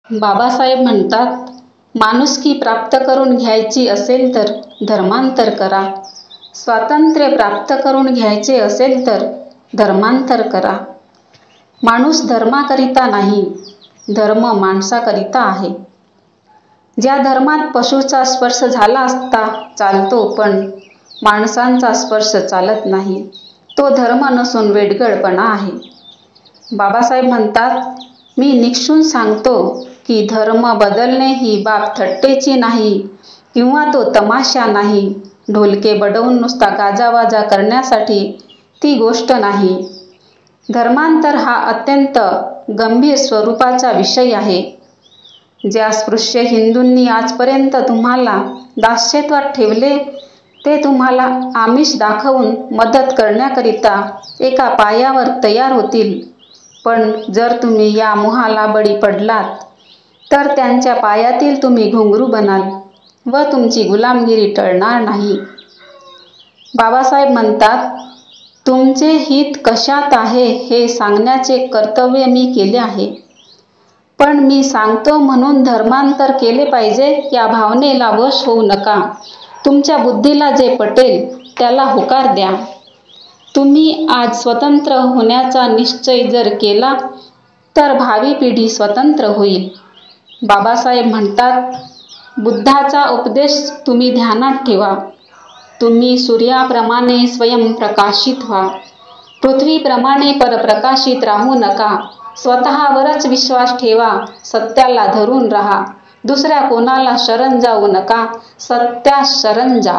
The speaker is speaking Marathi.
बाबासाहेब म्हणतात, माणुसकी प्राप्त करून घ्यायची असेल तर धर्मांतर करा. स्वातंत्र्य प्राप्त करून घ्यायचे असेल तर धर्मांतर करा. माणूस धर्माकरिता नाही, धर्म माणसाकरिता आहे. ज्या धर्मात पशूचा स्पर्श झाला असता चालतो, पण माणसांचा स्पर्श चालत नाही, तो धर्म नसून वेडगळपणा आहे. बाबासाहेब म्हणतात, मी निक्षून सांगतो की धर्म बदलणे ही बाब थट्टेची नाही किंवा तो तमाशा नाही. ढोलके बडवून नुसता गाजावाजा करण्यासाठी ती गोष्ट नाही. धर्मांतर हा अत्यंत गंभीर स्वरूपाचा विषय आहे. ज्या स्पृश्य हिंदूंनी आजपर्यंत तुम्हाला दास्यत्वात ठेवले, ते तुम्हाला आमिष दाखवून मदत करण्याकरिता एका पायावर तयार होतील. पण जर तुम्ही या मोहाला बळी पडलात तर त्यांच्या पायातील तुम्ही घुंगरू बनाल व तुमची गुलामगिरी टळणार नाही. बाबासाहेब म्हणतात, तुमचे हित कशात आहे हे सांगण्याचे कर्तव्य मी केले आहे. पण मी सांगतो म्हणून धर्मांतर केले पाहिजे या भावनेला वश होऊ नका. तुमच्या बुद्धीला जे पटेल त्याला होकार द्या. तुम्ही आज स्वतंत्र होण्याचा निश्चय जर केला तर भावी पिढी स्वतंत्र होईल. बाबासाहेब म्हणतात, बुद्धाचा उपदेश तुम्ही ध्यानात ठेवा. तुम्ही सूर्याप्रमाणे स्वयं प्रकाशित व्हा. पृथ्वीप्रमाणे परप्रकाशित राहू नका. स्वतःवरच विश्वास ठेवा. सत्याला धरून राहा. दुसऱ्या कोणाला शरण जाऊ नका. सत्यास शरण जा.